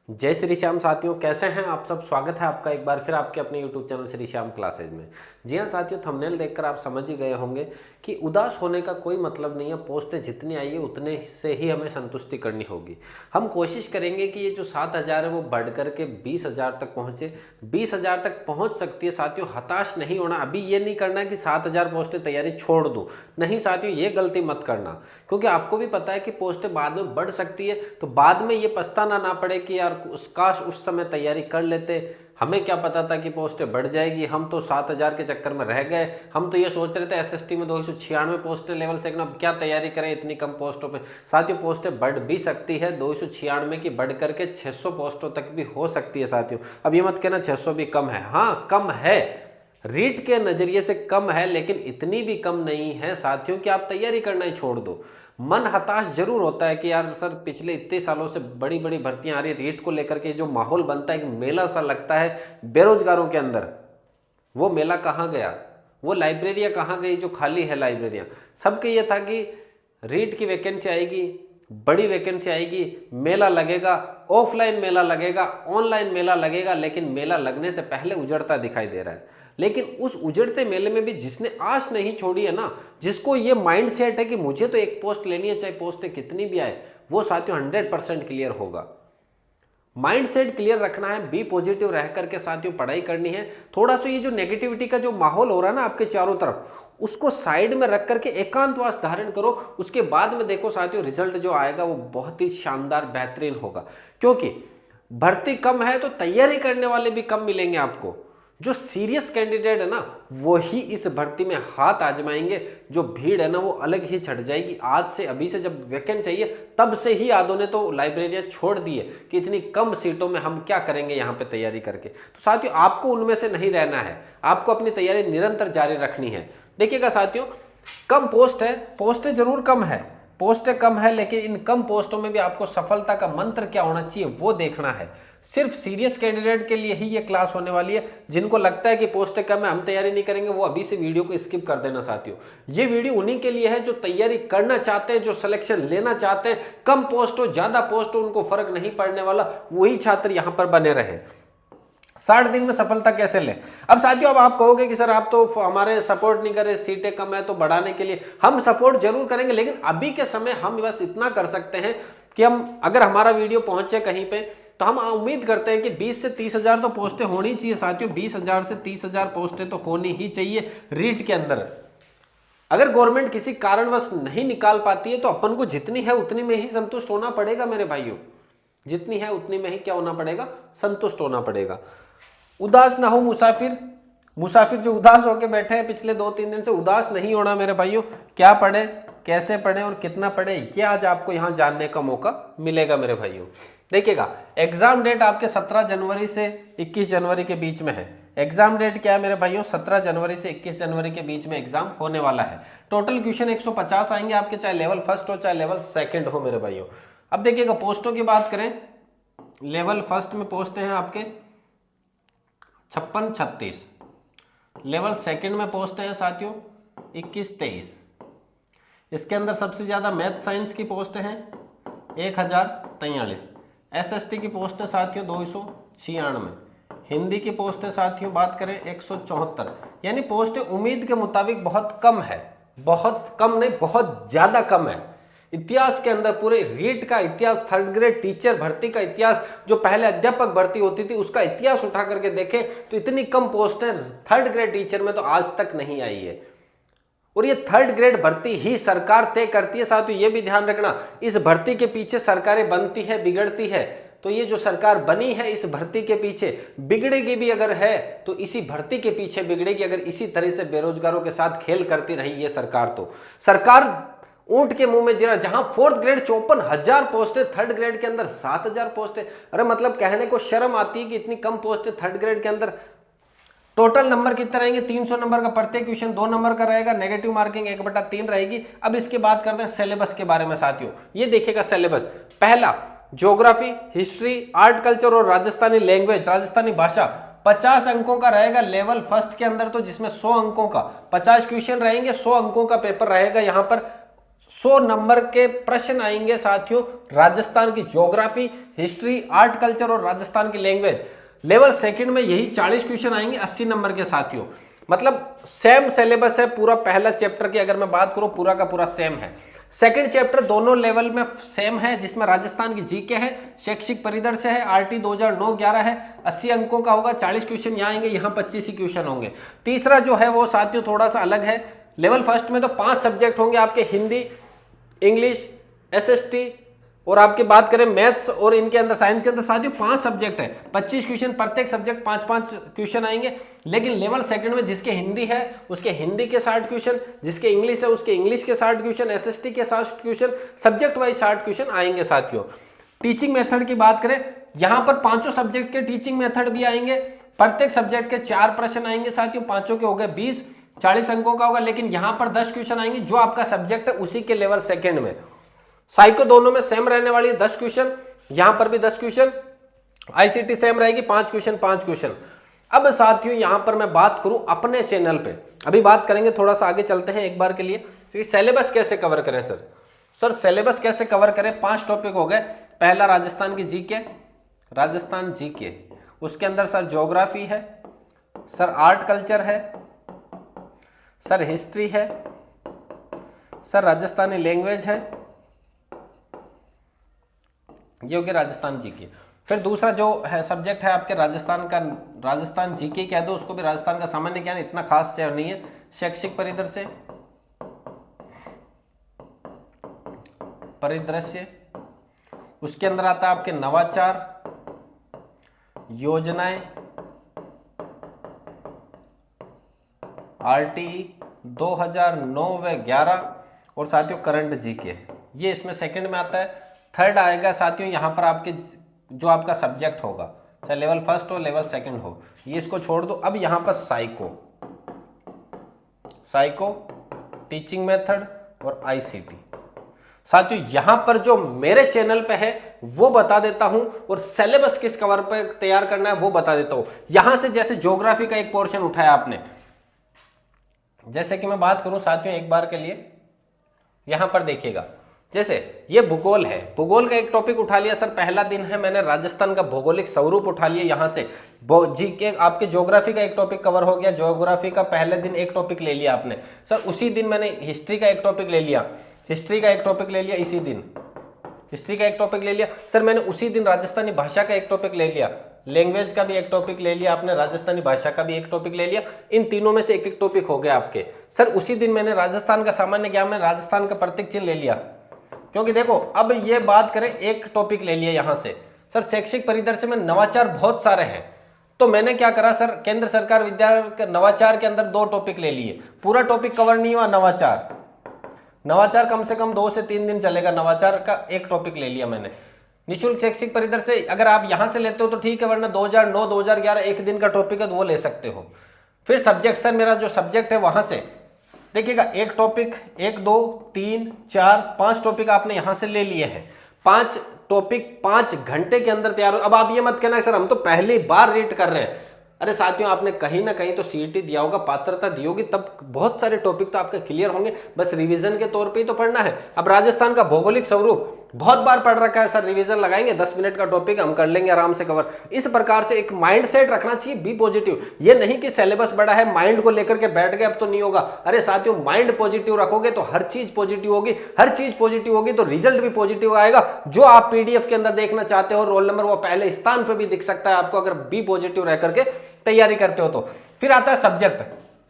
जय श्री श्याम साथियों, कैसे हैं आप सब। स्वागत है आपका एक बार फिर आपके अपने YouTube channel Shri Shyam classes में। जी हाँ साथियों, थंबनेल देखकर आप समझ ही गए होंगे कि उदास होने का कोई मतलब नहीं है। पोस्टें जितनी आई है उतने से ही हमें संतुष्टि करनी होगी। हम कोशिश करेंगे कि ये जो 7,000 है वो बढ़ करके 20,000 तक पहुँचे। 20,000 तक पहुँच सकती है साथियों, हताश नहीं होना। अभी ये नहीं करना कि 7,000 पोस्टें तैयारी छोड़ दूँ, नहीं साथियों, ये गलती मत करना, क्योंकि आपको भी पता है कि पोस्टें बाद में बढ़ सकती है। तो बाद में ये पछताना ना पड़े कि यार काश उस समय तैयारी कर लेते, हमें क्या पता था कि पोस्टें बढ़ जाएगी, हम तो 7,000 के चक्कर में रह गए। हम तो ये सोच रहे थे एसएसटी में 296 पोस्टें लेवल सेकंड, अब क्या तैयारी करें इतनी कम पोस्टों पे। साथियों पोस्टें बढ़ भी सकती है, 296 की बढ़ करके 600 पोस्टों तक भी हो सकती है साथियों। अब ये मत कहना 600 भी कम है, हाँ कम है, रीट के नजरिए से कम है, लेकिन इतनी भी कम नहीं है साथियों कि आप तैयारी करना ही छोड़ दो। मन हताश जरूर होता है कि यार सर पिछले इतने सालों से बड़ी बड़ी भर्तियां आ रही, रीट को लेकर के जो माहौल बनता है, एक मेला सा लगता है बेरोजगारों के अंदर, वो मेला कहाँ गया, वो लाइब्रेरियां कहाँ गई जो खाली है लाइब्रेरियां। सबके ये था कि रीट की वैकेंसी आएगी, बड़ी वैकेंसी आएगी, मेला लगेगा, ऑफलाइन मेला लगेगा, ऑनलाइन मेला लगेगा, लेकिन मेला लगने से पहले उजड़ता दिखाई दे रहा है। लेकिन उस उजड़ते मेले में भी जिसने आस नहीं छोड़ी है ना, जिसको ये माइंड सेट है कि मुझे तो एक पोस्ट लेनी है चाहे पोस्टें कितनी भी आए, वो साथियों 100% क्लियर होगा। माइंड सेट क्लियर रखना है, बी पॉजिटिव रह करके साथियों पढ़ाई करनी है। थोड़ा सा ये जो नेगेटिविटी का जो माहौल हो रहा है ना आपके चारों तरफ, उसको साइड में रख करके एकांतवास धारण करो। उसके बाद में देखो साथियों, रिजल्ट जो आएगा वो बहुत ही शानदार बेहतरीन होगा। क्योंकि भर्ती कम है तो तैयारी करने वाले भी कम मिलेंगे आपको। जो सीरियस कैंडिडेट है ना, वो ही इस भर्ती में हाथ आजमाएंगे। जो भीड़ है ना वो अलग ही छट जाएगी। आज से, अभी से जब वैकेंसी चाहिए तब से ही आधों ने तो लाइब्रेरियां छोड़ दी है कि इतनी कम सीटों में हम क्या करेंगे यहाँ पे तैयारी करके। तो साथियों आपको उनमें से नहीं रहना है, आपको अपनी तैयारी निरंतर जारी रखनी है। देखिएगा साथियों, कम पोस्ट है, पोस्टें जरूर कम है, पोस्टें कम है, लेकिन इन कम पोस्टों में भी आपको सफलता का मंत्र क्या होना चाहिए वो देखना है। सिर्फ सीरियस कैंडिडेट के लिए ही ये क्लास होने वाली है। जिनको लगता है कि पोस्टें कम है हम तैयारी नहीं करेंगे, वो अभी से वीडियो को स्किप कर देना साथियों। ये वीडियो उन्हीं के लिए है जो तैयारी करना चाहते हैं, जो सिलेक्शन लेना चाहते हैं। कम पोस्ट हो ज्यादा पोस्ट हो उनको फर्क नहीं पड़ने वाला, वही छात्र यहां पर बने रहे। 60 दिन में सफलता कैसे ले। अब साथियों अब आप कहोगे कि सर आप तो हमारे सपोर्ट नहीं कर रहे, सीटें कम है तो बढ़ाने के लिए। हम सपोर्ट जरूर करेंगे, लेकिन अभी के समय हम बस इतना कर सकते हैं कि हम, अगर हमारा वीडियो पहुंचे कहीं पे, तो हम उम्मीद करते हैं कि 20 से 30,000 तो पोस्टें होनी चाहिए साथियों। 20,000 से 30,000 पोस्टें तो होनी ही चाहिए रीट के अंदर। अगर गवर्नमेंट किसी कारणवश नहीं निकाल पाती है तो अपन को जितनी है उतनी में ही संतुष्ट होना पड़ेगा मेरे भाइयों। जितनी है उतनी में ही क्या होना पड़ेगा, संतुष्ट होना पड़ेगा। उदास ना हो मुसाफिर, मुसाफिर जो उदास होकर बैठे हैं पिछले 2-3 दिन से, उदास नहीं होना मेरे भाइयों। क्या पढ़े, कैसे पढ़े और कितना पढ़े, ये आज आपको यहां जानने का मौका मिलेगा मेरे भाइयों। देखिएगा, एग्जाम डेट आपके 17 जनवरी से 21 जनवरी के बीच में है। एग्जाम डेट क्या है मेरे भाइयों, 17 जनवरी से 21 जनवरी के बीच में एग्जाम होने वाला है। टोटल क्वेश्चन 150 आएंगे आपके, चाहे लेवल फर्स्ट हो चाहे लेवल सेकंड हो मेरे भाइयों। अब देखिएगा, पोस्टों की बात करें, लेवल फर्स्ट में पोस्टें हैं आपके 56-36, लेवल सेकंड में पोस्टें हैं साथियों 21-23। इसके अंदर सबसे ज्यादा मैथ साइंस की पोस्टें हैं 1043। एसएसटी की पोस्टें साथियों 296। हिंदी की पोस्टें साथियों बात करें 174। यानी पोस्टें उम्मीद के मुताबिक बहुत कम है, बहुत कम नहीं बहुत ज्यादा कम है। इतिहास के अंदर, पूरे रीट का इतिहास, थर्ड ग्रेड टीचर भर्ती का इतिहास, जो पहले अध्यापक भर्ती होती थी उसका इतिहास उठा करके देखें तो इतनी कम पोस्टें थर्ड ग्रेड टीचर में तो आज तक नहीं आई है। और ये थर्ड ग्रेड भर्ती ही सरकार तय करती है साथियों, ये भी ध्यान रखना। इस भर्ती के पीछे सरकारें बनती है, बिगड़ती है, तो ये जो सरकार बनी है इस भर्ती के पीछे बिगड़ेगी भी अगर है तो इसी भर्ती के पीछे बिगड़ेगी, अगर इसी तरह से बेरोजगारों के साथ खेल करती रही ये सरकार। तो सरकार ऊंट के मुंह में जीरा, जहां फोर्थ ग्रेड 54,000 पोस्टें, थर्ड ग्रेड के अंदर 7,000 पोस्टें। अरे मतलब कहने को शर्म आती है कि इतनी कम पोस्टें थर्ड ग्रेड के अंदर। टोटल नंबर कितने रहेंगे, 300 नंबर का प्रत्येक क्वेश्चन 2 नंबर का रहेगा, नेगेटिव मार्किंग 1/3 रहेगी। अब इसके बात करते हैं सिलेबस के बारे में साथियों। ये देखिएगा सिलेबस, पहला ज्योग्राफी, हिस्ट्री, आर्ट कल्चर और राजस्थानी लैंग्वेज, राजस्थानी भाषा 50 अंकों का रहेगा लेवल फर्स्ट के अंदर, तो जिसमें 100 अंकों का 50 क्वेश्चन रहेंगे, 100 अंकों का पेपर रहेगा यहाँ पर। 100 नंबर के प्रश्न आएंगे साथियों राजस्थान की ज्योग्राफी, हिस्ट्री, आर्ट कल्चर और राजस्थान की लैंग्वेज। लेवल सेकंड में यही 40 क्वेश्चन आएंगे 80 नंबर के साथियों। मतलब सेम सिलेबस है पूरा। पहला चैप्टर की अगर मैं बात करूं पूरा का पूरा सेम है। सेकंड चैप्टर दोनों लेवल में सेम है, जिसमें राजस्थान की जीके है, शैक्षिक परिदृश्य है, आरटी 2009-11 है, 80 अंकों का होगा, 40 क्वेश्चन यहाँ आएंगे, यहाँ 25 ही क्वेश्चन होंगे। तीसरा जो है वो साथियों थोड़ा सा अलग है। लेवल फर्स्ट में तो 5 सब्जेक्ट होंगे आपके, हिंदी, इंग्लिश, एसएसटी और आपकी बात करें मैथ्स और इनके अंदर साइंस के अंदर साथियों 5 सब्जेक्ट है, 25 क्वेश्चन, प्रत्येक सब्जेक्ट 5-5 क्वेश्चन आएंगे। लेकिन लेवल सेकंड में जिसके हिंदी है उसके हिंदी के 60 क्वेश्चन, जिसके इंग्लिश है उसके इंग्लिश के 60 क्वेश्चन, एसएसटी के 60 क्वेश्चन, सब्जेक्ट वाइज 60 क्वेश्चन आएंगे साथियों। टीचिंग मेथड की बात करें, यहां पर 5 सब्जेक्ट के टीचिंग मेथड भी आएंगे, प्रत्येक सब्जेक्ट के 4 प्रश्न आएंगे साथियों, 5 के हो गए 20, 40 अंकों का होगा। लेकिन यहां पर 10 क्वेश्चन आएंगे जो आपका सब्जेक्ट है उसी के लेवल सेकंड में। साइको दोनों में सेम रहने वाली है, 10 क्वेश्चन, यहां पर भी 10 क्वेश्चन, आईसीटी सेम रहेगी, 5 क्वेश्चन 5 क्वेश्चन। अब साथियों यहां पर मैं बात करूं अपने चैनल पे, अभी बात करेंगे, थोड़ा सा आगे चलते हैं एक बार के लिए। तो सिलेबस कैसे कवर करें सर सिलेबस कैसे कवर करें? 5 टॉपिक हो गए। पहला राजस्थान की जीके, राजस्थान जीके, उसके अंदर सर ज्योग्राफी है, सर आर्ट कल्चर है, सर हिस्ट्री है, सर राजस्थानी लैंग्वेज है, ये हो गया राजस्थान जीके। फिर दूसरा जो है सब्जेक्ट है आपके राजस्थान का, राजस्थान जीके कह दो उसको भी, राजस्थान का सामान्य ज्ञान, इतना खास चैप्टर नहीं है। शैक्षिक परिदृश्य, उसके अंदर आता है आपके नवाचार, योजनाएं, आरटीई 2009 व 11 और साथियों करंट जीके, ये इसमें सेकंड में आता है। थर्ड आएगा साथियों यहाँ पर आपके जो आपका सब्जेक्ट होगा, चाहे लेवल फर्स्ट हो लेवल सेकंड हो, ये इसको छोड़ दो। अब यहाँ पर साइको, टीचिंग मेथड और आईसीटी। साथियों यहाँ पर जो मेरे चैनल पे है वो बता देता हूं और सिलेबस किस कवर पे तैयार करना है वो बता देता हूं। यहां से जैसे ज्योग्राफी का एक पोर्शन उठाया आपने, जैसे कि मैं बात करूं साथियों एक बार के लिए, यहां पर देखिएगा, जैसे ये भूगोल है, भूगोल का एक टॉपिक उठा लिया सर, पहला दिन है, मैंने राजस्थान का भौगोलिक स्वरूप उठा लिया। यहां से जीके आपके ज्योग्राफी का एक टॉपिक कवर हो गया, ज्योग्राफी का पहले दिन एक टॉपिक ले लिया आपने। सर उसी दिन मैंने हिस्ट्री का एक टॉपिक ले लिया, हिस्ट्री का एक टॉपिक ले लिया, इसी दिन हिस्ट्री का एक टॉपिक ले लिया। सर मैंने उसी दिन राजस्थानी भाषा का एक टॉपिक ले लिया, लैंग्वेज का भी एक टॉपिक ले लिया आपने, राजस्थानी भाषा का भी एक टॉपिक ले लिया। इन तीनों में से एक एक टॉपिक हो गया आपके। सर उसी दिन मैंने राजस्थान का सामान्य ज्ञान में राजस्थान का प्रतीक चिन्ह ले लिया, क्योंकि देखो अब ये बात करें, एक टॉपिक ले लिया यहां से। सर शैक्षिक परिदृश्य में नवाचार बहुत सारे हैं, तो मैंने क्या करा सर, केंद्र सरकार विद्यालय नवाचार के अंदर 2 टॉपिक ले लिए। पूरा टॉपिक कवर नहीं हुआ, नवाचार कम से कम 2 से 3 दिन चलेगा, नवाचार का एक टॉपिक ले लिया मैंने। निःशुल्क शैक्षिक परिदृश्य अगर आप यहां से लेते हो तो ठीक है, वरना 2009 2011 एक दिन का टॉपिक है तो वो ले सकते हो। फिर सब्जेक्ट, सर मेरा जो सब्जेक्ट है वहां से देखिएगा, एक टॉपिक 1 2 3 4 5 टॉपिक आपने यहां से ले लिए हैं। 5 टॉपिक 5 घंटे के अंदर तैयार हो। अब आप ये मत कहना सर हम तो पहली बार रीड कर रहे हैं। अरे साथियों आपने कहीं ना कहीं तो सीईटी दिया होगा, पात्रता दी होगी, तब बहुत सारे टॉपिक तो आपके क्लियर होंगे, बस रिवीजन के तौर पे ही तो पढ़ना है। अब राजस्थान का भौगोलिक स्वरूप बहुत बार पढ़ रखा है सर, रिवीजन लगाएंगे, 10 मिनट का टॉपिक हम कर लेंगे आराम से कवर। इस प्रकार से एक माइंड सेट रखना चाहिए, बी पॉजिटिव। ये नहीं कि सिलेबस बड़ा है माइंड को लेकर के बैठ गए अब तो नहीं होगा। अरे साथियों माइंड पॉजिटिव रखोगे तो हर चीज पॉजिटिव होगी, हर चीज पॉजिटिव होगी तो रिजल्ट भी पॉजिटिव आएगा। जो आप पीडीएफ के अंदर देखना चाहते हो रोल नंबर, वो पहले स्थान पर भी दिख सकता है आपको, अगर बी पॉजिटिव रह करके तैयारी करते हो तो। फिर आता है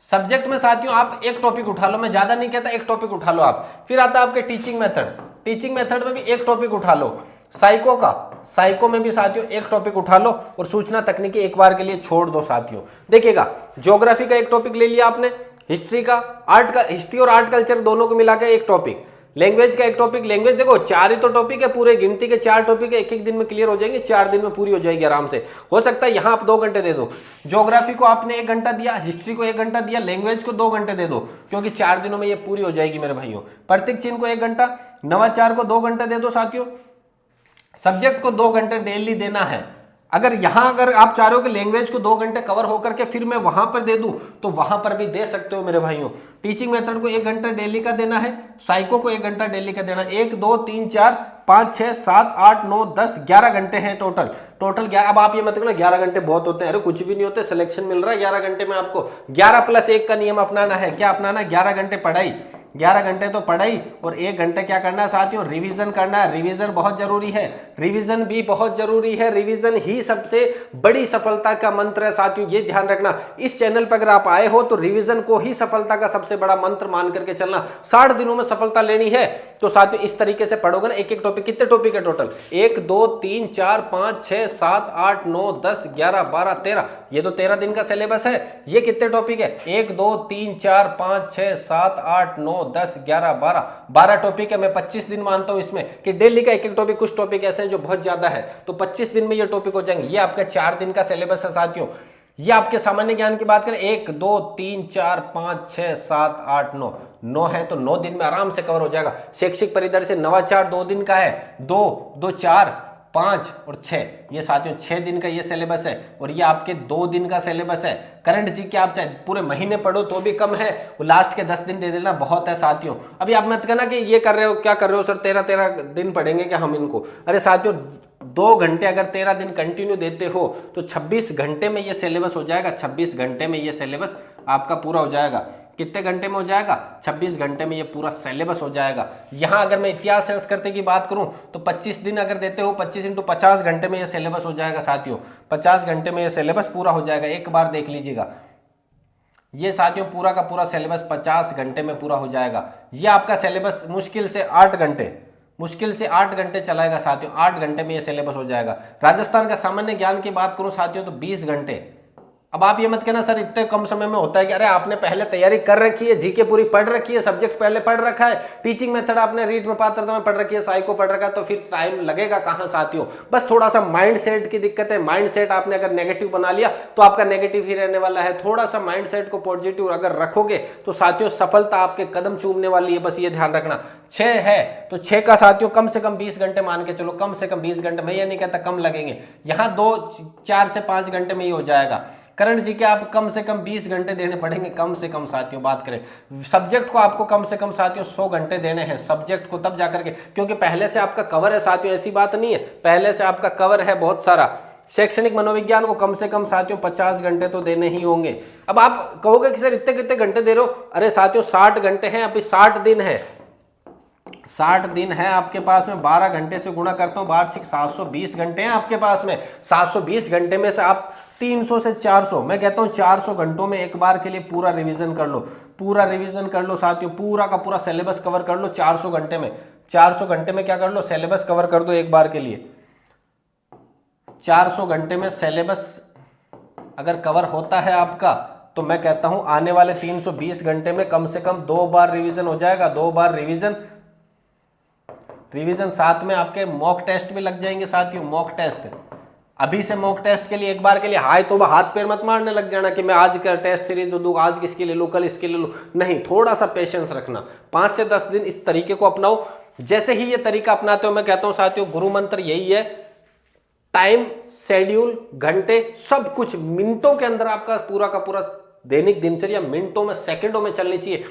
सब्जेक्ट में साथियों आप एक टॉपिक उठा लो, मैं ज्यादा नहीं कहता, एक टॉपिक उठा लो आप। फिर आता है आपके टीचिंग मेथड में भी एक टॉपिक उठा लो। साइको में भी साथियों एक टॉपिक उठा लो और सूचना तकनीकी एक बार के लिए छोड़ दो साथियों। देखिएगा ज्योग्राफी का एक टॉपिक ले लिया आपने, हिस्ट्री और आर्ट कल्चर दोनों को मिलाकर एक टॉपिक, लैंग्वेज का एक टॉपिक, लैंग्वेज देखो 4 ही तो टॉपिक है, पूरे गिनती के 4 टॉपिक है, एक दिन में क्लियर हो जाएंगे, 4 दिन में पूरी हो जाएगी आराम से। हो सकता है यहां आप 2 घंटे दे दो, ज्योग्राफी को आपने 1 घंटा दिया, हिस्ट्री को 1 घंटा दिया, लैंग्वेज को 2 घंटे दे दो, क्योंकि 4 दिनों में ये पूरी हो जाएगी मेरे भाइयों। प्रतीक चिन्ह को 1 घंटा, नवाचार को 2 घंटे दे दो साथियों, सब्जेक्ट को 2 घंटे डेली देना है। अगर यहाँ अगर आप चाह रहे हो कि लैंग्वेज को 2 घंटे कवर होकर के फिर मैं वहां पर दे दूं तो वहां पर भी दे सकते हो मेरे भाइयों। टीचिंग मेथड को 1 घंटा डेली का देना है, साइको को 1 घंटा डेली का देना है। 1 2 3 4 5 6 7 8 9 10 11 घंटे हैं टोटल। टोटल 11। अब आप ये मत कहना 11 घंटे बहुत होते हैं, अरे कुछ भी नहीं होते, सिलेक्शन मिल रहा है 11 घंटे में आपको। 11 + 1 का नियम अपनाना है। क्या अपनाना है? 11 घंटे पढ़ाई, 11 घंटे तो पढ़ाई और 1 घंटे क्या करना है साथियों? रिवीजन करना है। रिवीजन बहुत जरूरी है, रिवीजन भी बहुत जरूरी है। रिवीजन ही सबसे बड़ी सफलता का मंत्र है साथियों, ये ध्यान रखना। इस चैनल पर अगर आप आए हो तो रिवीजन को ही सफलता का सबसे बड़ा मंत्र मान करके चलना। 60 दिनों में सफलता लेनी है तो साथियों इस तरीके से पढ़ोगे ना। एक एक टॉपिक, कितने टॉपिक है टोटल? 1 2 3 4 5 6 7 8 9 10 11 12 13, ये तो 13 दिन का सिलेबस है। ये कितने टॉपिक है? 1 2 3 4 5 6 7 8 9 10 11 12 टॉपिक है। मैं 25 दिन मानता हूं इसमें कि डेली का एक एक टॉपिक। कुछ टॉपिक ऐसे हैं जो बहुत ज्यादा है तो 25 दिन में ये टॉपिक हो जाएंगे। ये आपका 4 दिन का सिलेबस है साथियों। ये आपके सामान्य ज्ञान की बात करें 1 2 3 4 5 6 7 8 9 है तो 9 दिन में आराम से कवर हो जाएगा। शैक्षिक परिदर से नवाचार 2 दिन का है, 2 2 4 5 और 6, ये साथियों 6 दिन का ये सिलेबस है और ये आपके 2 दिन का सिलेबस है। करंट जी के आप चाहे पूरे महीने पढ़ो तो भी कम है, वो लास्ट के 10 दिन दे देना बहुत है साथियों। अभी आप मत कहना कि ये कर रहे हो, क्या कर रहे हो सर, 13 दिन पढ़ेंगे क्या हम इनको? अरे साथियों 2 घंटे अगर 13 दिन कंटिन्यू देते हो तो 26 घंटे में ये सिलेबस हो जाएगा। 26 घंटे में ये सिलेबस आपका पूरा हो जाएगा। कितने घंटे में हो जाएगा? 26 घंटे में ये पूरा सिलेबस हो जाएगा। यहां अगर मैं इतिहास संस्कृति की बात करूं तो 25 दिन अगर देते हो, 25 × 50 घंटे में ये सिलेबस हो जाएगा साथियों। 50 घंटे में ये सिलेबस पूरा हो जाएगा। एक बार देख लीजिएगा, ये साथियों पूरा का पूरा सिलेबस 50 घंटे में पूरा हो जाएगा। ये आपका सिलेबस मुश्किल से 8 घंटे चलाएगा साथियों। 8 घंटे में ये सिलेबस हो जाएगा। राजस्थान का सामान्य ज्ञान की बात करूं साथियों तो 20 घंटे। अब आप ये मत कहना सर इतने कम समय में होता है कि अरे आपने पहले तैयारी कर रखी है, जीके पूरी पढ़ रखी है, सब्जेक्ट पहले पढ़ रखा है, टीचिंग मेथड आपने रीड में पात्रता में पढ़ रखी है, साइको पढ़ रखा है, तो फिर टाइम लगेगा कहां साथियों? बस थोड़ा सा माइंड सेट की दिक्कत है। माइंड सेट आपने अगर नेगेटिव बना लिया तो आपका नेगेटिव ही रहने वाला है। थोड़ा सा माइंड सेट को पॉजिटिव अगर रखोगे तो साथियों सफलता आपके कदम चूमने वाली है। बस ये ध्यान रखना। 6 है तो 6 का साथियों कम से कम 20 घंटे मान के चलो, कम से कम 20 घंटे। मैं ये नहीं कहता कम लगेंगे, यहाँ 2 4 से 5 घंटे में ही हो जाएगा। करंट जी के आप कम से कम 20 घंटे देने पड़ेंगे कम से कम साथियों। बात करें सब्जेक्ट को आपको कम से कम साथियों 100 घंटे देने हैं सब्जेक्ट को, तब जाकर के, क्योंकि पहले से आपका कवर है साथियों, ऐसी बात नहीं है, पहले से आपका कवर है बहुत सारा। शैक्षणिक मनोविज्ञान को कम से कम साथियों 50 घंटे तो देने ही होंगे। अब आप कहोगे कि सर इतने कितने घंटे दे रहे हो? अरे साथियों 60 घंटे हैं, अभी 60 दिन है, 60 दिन है आपके पास में। 12 घंटे से गुणा करता हूं, वार्षिक 720 घंटे हैं आपके पास में। 720 घंटे में से आप 300 से 400, मैं कहता हूं 400 घंटों में एक बार के लिए पूरा रिवीजन कर लो। पूरा रिवीजन कर लो साथियों, पूरा का पूरा सिलेबस कवर कर लो 400 घंटे में। 400 घंटे में क्या कर लो? सिलेबस कवर कर दो एक बार के लिए। 400 घंटे में सिलेबस अगर कवर होता है आपका तो मैं कहता हूं आने वाले 320 घंटे में कम से कम 2 बार रिवीजन हो जाएगा। 2 बार रिवीजन साथ में आपके मॉक टेस्ट भी लग जाएंगे साथियों। मॉक टेस्ट अभी से मॉक टेस्ट के लिए एक बार के लिए हाय तो हाथ पैर मत मारने लग जाना कि मैं आज का टेस्ट सीरीज दो, आज किसके ले लो, कल इसके ले लो। नहीं, थोड़ा सा पेशेंस रखना। 5 से 10 दिन इस तरीके को अपनाओ। जैसे ही ये तरीका अपनाते हो मैं कहता हूं साथियों गुरु मंत्र यही है, टाइम शेड्यूल घंटे सब कुछ मिनटों के अंदर आपका पूरा का पूरा दैनिक दिनचर्या मिनटों में सेकंडों में चलनी चाहिए।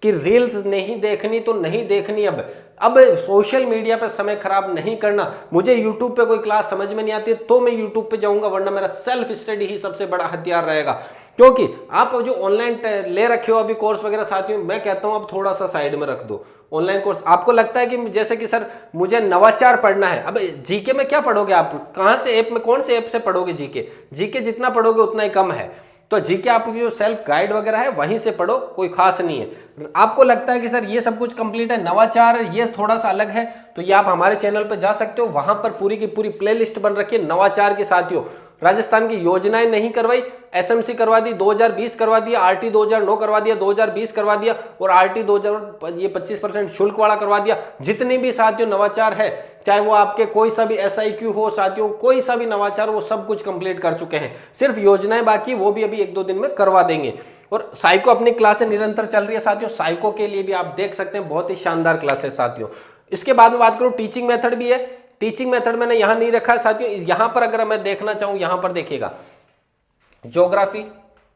कि रील्स नहीं देखनी तो नहीं देखनी। अब सोशल मीडिया पे समय खराब नहीं करना। मुझे यूट्यूब पे कोई क्लास समझ में नहीं आती है तो मैं यूट्यूब पे जाऊंगा, वरना मेरा सेल्फ स्टडी ही सबसे बड़ा हथियार रहेगा। क्योंकि आप जो ऑनलाइन ले रखे हो अभी कोर्स वगैरह साथियों, मैं कहता हूं अब थोड़ा सा साइड में रख दो ऑनलाइन कोर्स। आपको लगता है कि जैसे कि सर मुझे नवाचार पढ़ना है, अब जीके में क्या पढ़ोगे आप? कहां से ऐप में, कौन से ऐप से पढ़ोगे जीके? जीके जितना पढ़ोगे उतना ही कम है। तो जीके आपकी जो सेल्फ गाइड वगैरह है वहीं से पढ़ो, कोई खास नहीं है। आपको लगता है कि सर ये सब कुछ कंप्लीट है, नवाचार ये थोड़ा सा अलग है, तो ये आप हमारे चैनल पर जा सकते हो। वहां पर पूरी की पूरी प्लेलिस्ट बन रखी है नवाचार के साथियों। राजस्थान की योजनाएं नहीं करवाई, एसएमसी करवा दी, 2020 करवा दिया, आरटी 2009 करवा दिया, 2020 करवा दिया और आरटी 2000 ये 25% शुल्क वाला करवा दिया। जितने भी साथियों नवाचार है, चाहे वो आपके कोई सा भी SIQ हो साथियों, कोई सा भी नवाचार, वो सब कुछ कंप्लीट कर चुके हैं। सिर्फ योजनाएं बाकी, वो भी अभी 1-2 दिन में करवा देंगे। और साइको अपनी क्लासें निरंतर चल रही है साथियों। साइको के लिए भी आप देख सकते हैं बहुत ही शानदार क्लासेस साथियों। इसके बाद में बात करूं टीचिंग मेथड भी है। टीचिंग मेथड मैंने यहां नहीं रखा है साथियों। यहां पर अगर मैं देखना चाहूं, यहां पर देखिएगा ज्योग्राफी,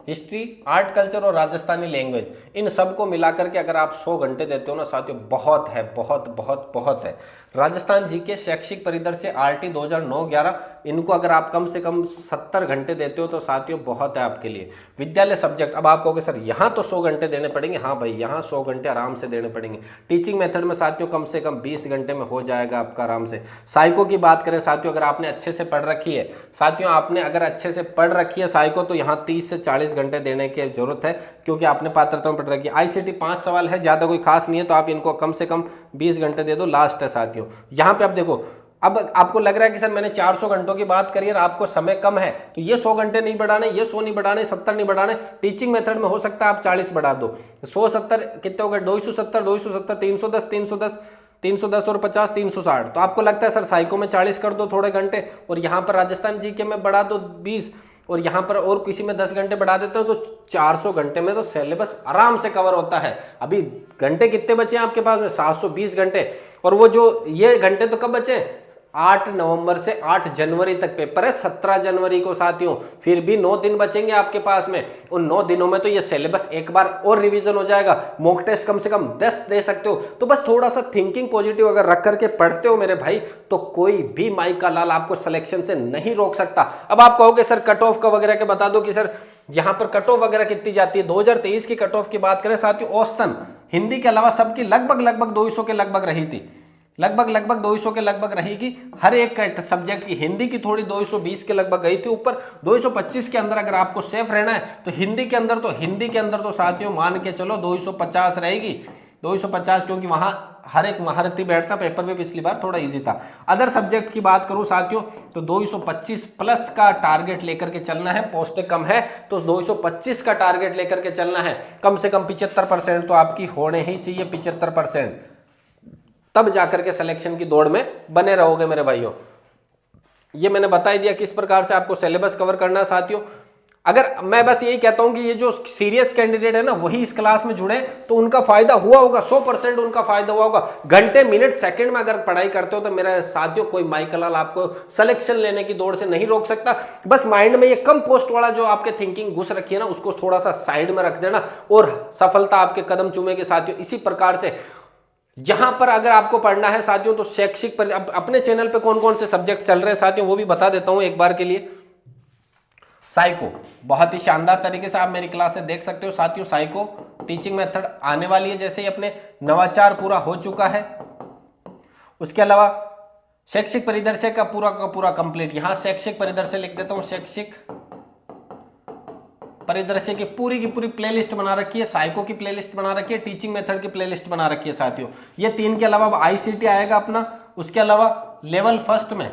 हिस्ट्री, आर्ट कल्चर और राजस्थानी लैंग्वेज, इन सबको मिलाकर के अगर आप 100 घंटे देते हो ना साथियों, बहुत है, बहुत बहुत बहुत है। राजस्थान जीके शैक्षिक परिदृश्य आरटी 2009-11, इनको अगर आप कम से कम 70 घंटे देते हो तो साथियों बहुत है आपके लिए। विद्यालय सब्जेक्ट, अब आप कहोगे सर यहाँ तो 100 घंटे देने पड़ेंगे, हाँ भाई यहाँ 100 घंटे आराम से देने पड़ेंगे। टीचिंग मेथड में साथियों कम से कम 20 घंटे में हो जाएगा आपका आराम से। साइको की बात करें साथियों, अगर आपने अच्छे से पढ़ रखी है साथियों, आपने अगर अच्छे से पढ़ रखी है साइको, तो यहाँ 30 से 40 घंटे देने की जरूरत है, क्योंकि आपने पात्रता में पढ़ रखी है। आईसीटी 5 सवाल है, ज़्यादा कोई खास नहीं है, तो आप इनको कम से कम 20 घंटे दे दो, लास्ट है साथियों। यहाँ पे आप देखो, अब आपको लग रहा है कि सर मैंने 400 घंटों की बात करी और आपको समय कम है, तो ये 100 घंटे नहीं बढ़ाने, ये 100 नहीं बढ़ाने, 70 नहीं बढ़ाने। टीचिंग मेथड में हो सकता है आप 40 बढ़ा दो। 100 70 कितने हो गए, 270, 270, 310, 310, 310 और 50, 360। तो आपको लगता है सर साइको में 40 कर दो थोड़े घंटे, और यहाँ पर राजस्थान जीके में बढ़ा दो 20, और यहाँ पर और किसी में 10 घंटे बढ़ा देते हो, तो 400 घंटे में तो सिलेबस आराम से कवर होता है। अभी घंटे कितने बचे हैं आपके पास में, 720 घंटे। और वो जो ये घंटे तो कब बचे, 8 नवंबर से 8 जनवरी तक पेपर है, 17 जनवरी को साथियों, फिर भी 9 दिन बचेंगे आपके पास में। उन 9 दिनों में तो ये सिलेबस एक बार और रिवीजन हो जाएगा। मॉक टेस्ट कम से कम 10 दे सकते हो। तो बस थोड़ा सा थिंकिंग पॉजिटिव अगर रख करके पढ़ते हो मेरे भाई, तो कोई भी माई का लाल आपको सिलेक्शन से नहीं रोक सकता। अब आप कहोगे सर कट ऑफ का वगैरह के बता दो कि सर यहाँ पर कट ऑफ वगैरह कितनी जाती है। 2023 की कट ऑफ की बात करें साथियों, औसतन हिंदी के अलावा सबकी लगभग 200 के लगभग रही थी, लगभग 200 के लगभग रहेगी हर एक सब्जेक्ट की। हिंदी की थोड़ी 220 के लगभग गई थी ऊपर, 225 के अंदर अगर आपको सेफ रहना है तो हिंदी के अंदर तो साथियों मान के चलो 250 रहेगी, 250, क्योंकि वहां हर एक महारथी बैठता। पेपर भी पिछली बार थोड़ा इजी था। अदर सब्जेक्ट की बात करूं साथियों, तो 225 प्लस का टारगेट लेकर के चलना है। पोस्टें कम है तो 225 का टारगेट लेकर के चलना है। कम से कम 75% तो आपकी होने ही चाहिए, 75%, तब जाकर के सिलेक्शन की दौड़ में बने रहोगे मेरे भाइयों। ये मैंने बता ही दिया किस प्रकार से आपको सिलेबस कवर करना है साथियों। अगर मैं बस यही कहता हूं कि ये जो सीरियस कैंडिडेट है ना, वही इस क्लास में जुड़े तो उनका फायदा हुआ होगा, 100% उनका फायदा हुआ होगा। घंटे मिनट सेकंड में अगर पढ़ाई करते हो तो मेरे साथियों कोई माइकलाल आपको सिलेक्शन लेने की दौड़ से नहीं रोक सकता। बस माइंड में ये कम पोस्ट वाला जो आपके थिंकिंग घुस रखी है ना, उसको थोड़ा सा साइड में रख देना और सफलता आपके कदम चूमेगी साथियों। इसी प्रकार से यहां पर अगर आपको पढ़ना है साथियों तो शैक्षिक पर अपने चैनल पे कौन कौन से सब्जेक्ट चल रहे हैं साथियों वो भी बता देता हूं एक बार के लिए। साइको बहुत ही शानदार तरीके से आप मेरी क्लास से देख सकते हो साथियों। साइको टीचिंग मेथड आने वाली है, जैसे ही अपने नवाचार पूरा हो चुका है। उसके अलावा शैक्षिक परिदृश्य का पूरा कंप्लीट, यहां शैक्षिक परिदृश्य लिख देता हूं। शैक्षिक परिदृश्य की पूरी प्लेलिस्ट बना रखी है, साइको की प्लेलिस्ट बना रखी है, टीचिंग मेथड की प्लेलिस्ट बना रखी है साथियों। ये 3 के अलावा आईसीटी आएगा अपना। उसके अलावा लेवल फर्स्ट में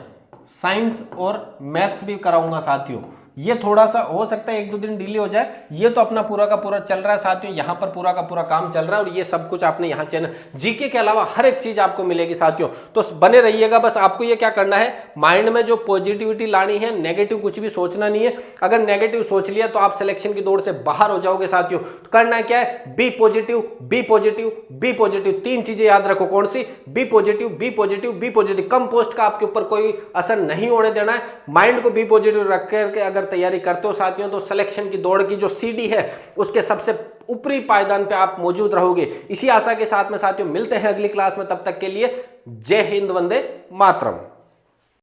साइंस और मैथ्स भी कराऊंगा साथियों। ये थोड़ा सा हो सकता है 1-2 दिन डिले हो जाए, ये तो अपना पूरा का पूरा चल रहा है साथियों। यहाँ पर पूरा का पूरा काम चल रहा है और ये सब कुछ आपने यहाँ चैनल जीके के अलावा हर एक चीज आपको मिलेगी साथियों। तो बने रहिएगा। बस आपको ये क्या करना है, माइंड में जो पॉजिटिविटी लानी है, नेगेटिव कुछ भी सोचना नहीं है। अगर नेगेटिव सोच लिया तो आप सिलेक्शन की दौड़ से बाहर हो जाओगे साथियों। तो करना क्या है, B positive, B positive, B positive, 3 चीजें याद रखो। कौन सी, B positive, B positive, B positive. कम पोस्ट का आपके ऊपर कोई असर नहीं होने देना है। माइंड को बी पॉजिटिव रख करके अगर तैयारी करते हो साथियों तो सिलेक्शन की दौड़ की जो सीढ़ी है उसके सबसे ऊपरी पायदान पे आप मौजूद रहोगे। इसी आशा के साथ में साथियों मिलते हैं अगली क्लास में। तब तक के लिए जय हिंद, वंदे मातरम।